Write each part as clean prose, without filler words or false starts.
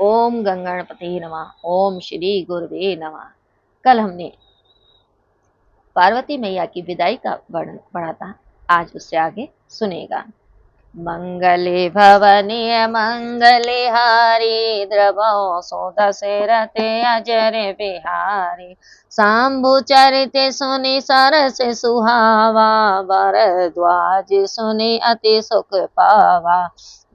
ओम गंगणपति नमः। ओम श्री गुरुवे नमः। कल हमने पार्वती मैया की विदाई का वर्णन पढ़ा था, आज उससे आगे सुनेगा। मंगले भवनीय मंगले हारी, द्रवो सो दशरथे अजर बिहारी। शंभु चरित सुनि सरस सुहावा, भरद्वाज सुनि अति सुख पावा।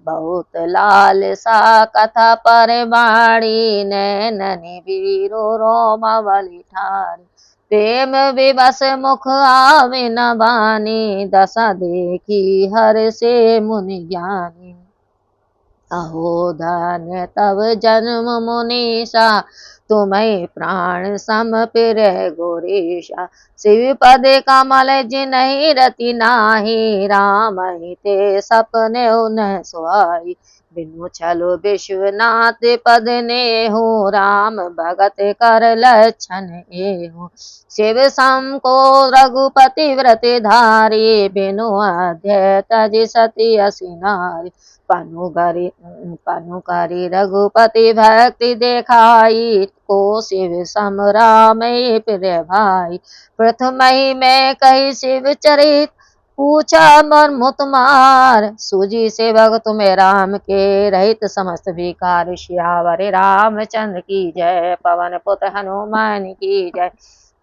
बहुत लाल सा कथा पर बाड़ी, नैननि वीरो रोमावली ठारी। प्रेम विवश मुख आवे न बानी, दशा देखी हर से मुनि ज्ञानी। अहो धन्य तव जन्म मुनीषा, तुम्हें प्राण समर्पित गोरीशा। शिव पद कमल जिन्हि रति नाही, राम ही ते सपने उन्ह सुहाई। बिनु छलो विश्वनाथ पद नेहु, राम भगत कर लक्षण एहु। शिव सम को रघुपति व्रत धारी, बिनु अध्यय तज सती असि नारी। पनु करी रघुपति भक्ति देखाई, को शिव सम राम प्रिय भाई। प्रथम ही मैं कही शिव चरित, पूछा मर्म तुम्हार। सूजी सेवक तुम्हें राम के, रहित समस्त विकार। सियावर रामचंद्र की जय, पवन पुत्र हनुमान की जय।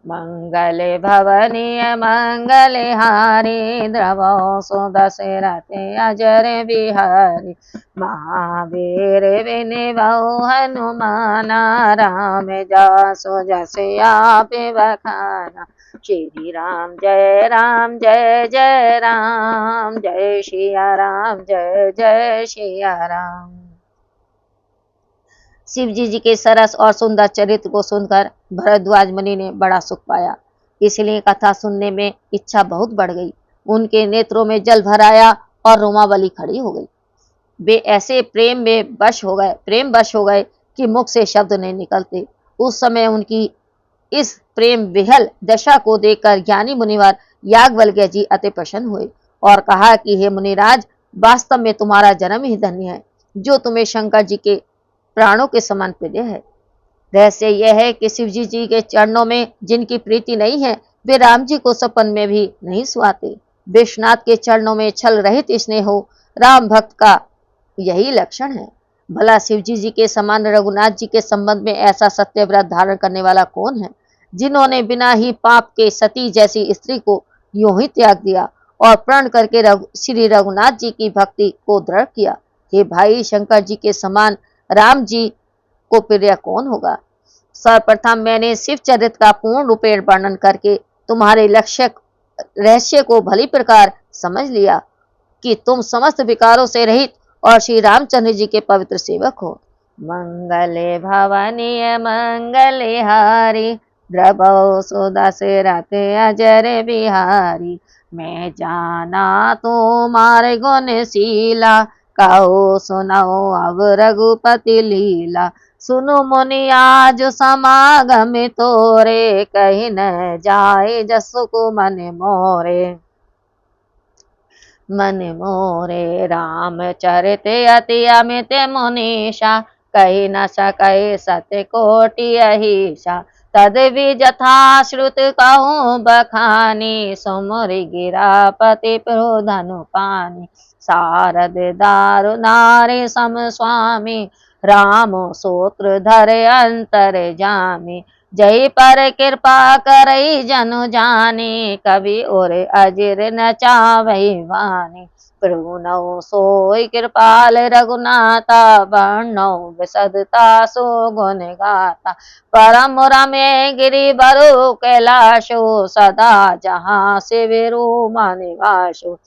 मंगले भवनीय मंगले हारी, द्रवो सो दशरथे अजर बिहारी। महावीर विनिभौ हनुमाना, राम जासो जस आप बखाना। श्री राम जय राम जय जय राम, जय सिया राम जय जय सिया राम। शिव जी के सरस और सुंदर चरित्र को सुनकर भरद्वाज मुनि ने बड़ा सुख पाया, इसलिए कथा सुनने में इच्छा बहुत बढ़ गई। उनके नेत्रों में जल भर आया और रोमावली खड़ी हो गई। वे ऐसे प्रेम वश हो गए कि मुख से शब्द नहीं निकलते। उस समय उनकी इस प्रेम विहल दशा को देखकर ज्ञानी मुनिवर याज्ञवल्क्य जी अति प्रसन्न हुए और कहा कि हे मुनिराज, वास्तव में तुम्हारा जन्म ही धन्य है, जो तुम्हें शंकर जी के प्राणों के समान प्रिय है। रहस्य यह है कि शिव जी के चरणों में जिनकी प्रीति नहीं है, वे राम जी को सपन में भी नहीं सुहाते। विश्वनाथ के चरणों में छल रहित स्नेह हो, राम भक्त का यही लक्षण है। भला शिव जी के समान रघुनाथ जी के संबंध में ऐसा सत्य व्रत धारण करने वाला कौन है, जिन्होंने बिना ही पाप के सती जैसी स्त्री को यूं ही त्याग दिया और प्रण करके श्री रघुनाथ जी की भक्ति को दृढ़ किया। हे भाई, शंकर जी के समान राम जी को प्रिय कौन होगा। सर्वप्रथम मैंने शिव चरित्र का पूर्ण रूपेण वर्णन करके तुम्हारे रहस्य को भली प्रकार समझ लिया कि तुम समस्त विकारों से रहित और श्री रामचंद्र जी के पवित्र सेवक हो। मंगले भवनीय मंगले हारी, द्रवो सो दशरथे अजर बिहारी। मैं जाना तुम्हारे गुण शीला, कहो सुनाओ अब रघुपति लीला। सुनो मुनि आज समागम तोरे, कहीं न जाए जसु को मन मोरे। मन मोरे राम चरित अति अमित मुनीषा, कही न सके सत्य कोटि अहिषा। तद जथा श्रुत कहूँ बखानी, सुमुरि गिरापति प्रधनु पानी। शारद दारु नारी सम स्वामी, राम सूत्र धरे अंतर जामी। जय पर कृपा करई जनु जानी, कवि और अजिर न चावई वानी। प्रभु नौ सोई कृपाल रघुनाथा, वर्णौ विशदता सो गुण गाथा। परम रमे गिरि बरु कैलाशो, सदा जहाँ शिविरु निवासो।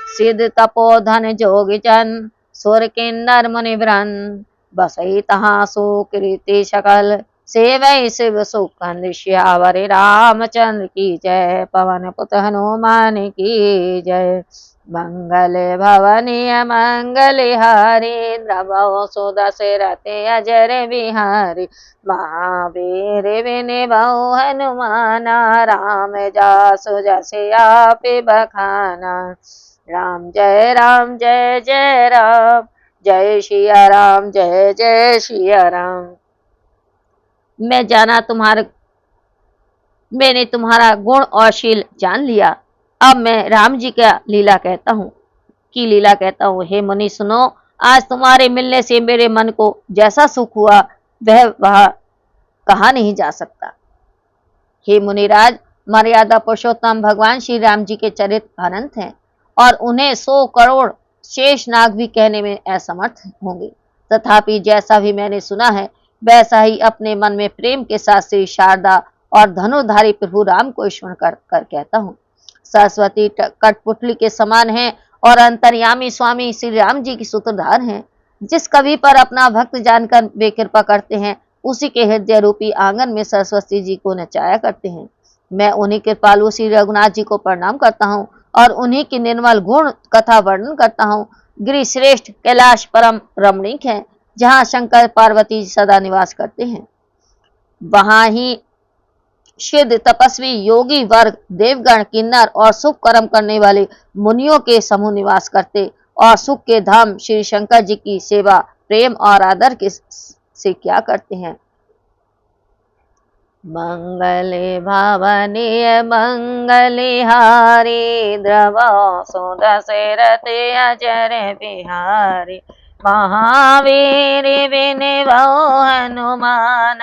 सिद्ध तपोधन जोग जन, सुर किन्नर मुनि वृंद। बसई तहाँ सो कृति सकल, सेवै शिव सुकंद। श्यावर रामचंद्र की जय, पवन पुत्र हनुमान की जय। मंगल भवनीय मंगल हारी, द्रवो सो दशरथे अजर बिहारी। महावीर विनिभौ हनुमाना, राम जासु जस आप बखाना। राम जय जय राम, जय सिया राम, जय जय सिया राम। मैंने तुम्हारा गुण और शील जान लिया। अब मैं राम जी का लीला कहता हूँ। हे मुनि सुनो, आज तुम्हारे मिलने से मेरे मन को जैसा सुख हुआ वह कहा नहीं जा सकता। हे मुनिराज, मर्यादा पुरुषोत्तम भगवान श्री राम जी के चरित्र अनंत हैं और उन्हें 100 करोड़ शेष नाग भी कहने में असमर्थ होंगे। तथापि जैसा भी मैंने सुना है वैसा ही अपने मन में प्रेम के साथ श्री शारदा और धनुधारी प्रभु राम को स्मरण कर कहता हूँ। सरस्वती कठपुतली के समान है और अंतर्यामी स्वामी श्री राम जी की सूत्रधार हैं। जिस कवि पर अपना भक्त जानकर वे कृपा करते हैं उसी के हृदय रूपी आंगन में सरस्वती जी को नचाया करते हैं। मैं उन्हीं कृपालु श्री रघुनाथ जी को प्रणाम करता हूँ और उन्हीं की निर्मल गुण कथा वर्णन करता हूँ। गिरि श्रेष्ठ कैलाश परम रमणीक है, जहाँ शंकर पार्वती सदा निवास करते हैं। वहां ही सिद्ध तपस्वी योगी वर्ग देवगण किन्नर और सुख कर्म करने वाले मुनियों के समूह निवास करते और सुख के धाम श्री शंकर जी की सेवा प्रेम और आदर के से क्या करते हैं। मंगले भावनीय मंगले हारी द्रव सुदशरथे अजर बिहारी महावीर विनव हनुमान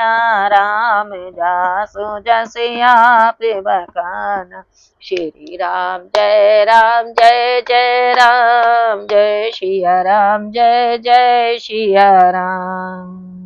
राम जासु जस आप बखाना। श्री राम जय राम, जय जय राम, जय सिया राम, जय जय सिया राम।